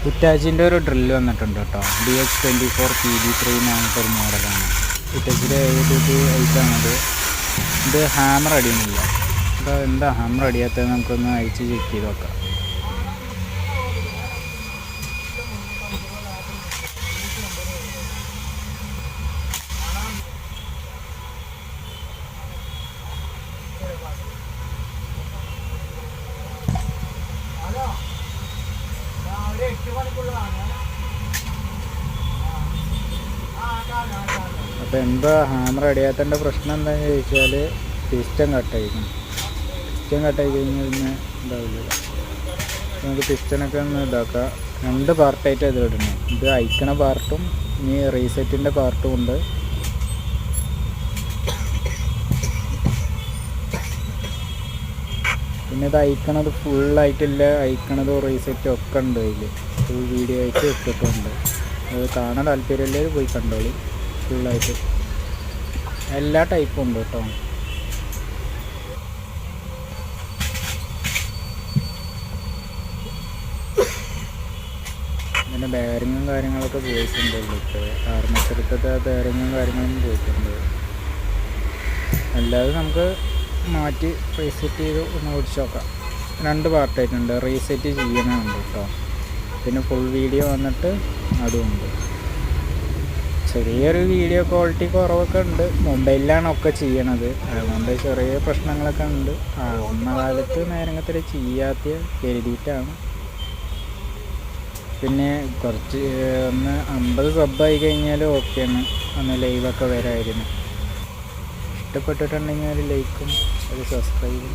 ഹിറ്റാച്ചിൻ്റെ ഒരു ഡ്രില്ല് വന്നിട്ടുണ്ട് കേട്ടോ. DH24 PB3 എന്ന് പറഞ്ഞിട്ടൊരു മോഡലാണ്. ഹിറ്റാച്ചിയുടെ ഏതൊരു ഐറ്റാണത്. ഇത് ഹാമർ അടിയുന്നില്ല. അപ്പോൾ എന്താ ഹാമർ അടിയാത്തത് നമുക്കൊന്ന് അയച്ച് ചെക്ക് ചെയ്ത് നോക്കാം. അപ്പോൾ എന്താ ഹാമർ അടിയാത്തതിൻ്റെ പ്രശ്നം എന്താണെന്ന് ചോദിച്ചാൽ പിസ്റ്റൺ കട്ടായിരിക്കും. പിസ്റ്റൺ കട്ടായി കഴിഞ്ഞാൽ പിന്നെ ഉണ്ടാവില്ല. നമുക്ക് പിസ്റ്റനൊക്കെ ഒന്ന് ഇതാക്കാം. 2 പാർട്ടായിട്ട് ഇതിലിടണം. ഇത് അയക്കണ പാർട്ടും ഇനി റീസെറ്റിൻ്റെ പാർട്ടും ഉണ്ട്. പിന്നെ ഇത് അയക്കണത് ഫുള്ളായിട്ടില്ല, അയക്കണതും റീസെറ്റും ഒക്കെ ഉണ്ട്. അതിൽ ഫുൾ വീഡിയോ ആയിട്ട് ഇട്ടിട്ടുണ്ട്. അത് കാണാൻ താല്പര്യമുള്ളവർ പോയി കണ്ടോളി. ഫുള്ളായിട്ട് എല്ലാ ടൈപ്പും ഉണ്ട് കേട്ടോ. പിന്നെ ബെയറിങ്ങും കാര്യങ്ങളൊക്കെ പോയിട്ടുണ്ടല്ലോ. ഇപ്പോൾ ആർമേച്ചറിലത്തെ ബെയറിങ്ങും കാര്യങ്ങളും പോയിട്ടുണ്ട്. അല്ലാതെ നമുക്ക് മാറ്റി റീസെറ്റ് ചെയ്ത് ഒന്ന് ഓടിച്ച് നോക്കാം. 2 പാർട്ടായിട്ടുണ്ട്. റീസെറ്റ് ചെയ്യണമുണ്ട് കേട്ടോ. പിന്നെ ഫുൾ വീഡിയോ വന്നിട്ട് അതുമുണ്ട്. ചെറിയൊരു വീഡിയോ ക്വാളിറ്റി കുറവൊക്കെ ഉണ്ട്. മൊബൈലിലാണ് ഒക്കെ ചെയ്യണത്. അതുകൊണ്ട് ചെറിയ പ്രശ്നങ്ങളൊക്കെ ഉണ്ട്. ഒന്ന കാലത്ത് നേരങ്ങത്തിൽ ചെയ്യാത്ത കരുതിയിട്ടാണ്. പിന്നെ കുറച്ച് ഒന്ന് 50 സബ്ബായി കഴിഞ്ഞാൽ ഓക്കെയാണ്. ഒന്ന് ലൈവൊക്കെ വരായിരുന്നു. ഇഷ്ടപ്പെട്ടിട്ടുണ്ടെങ്കിൽ ഒരു ലൈക്കും ഒരു സബ്സ്ക്രൈബും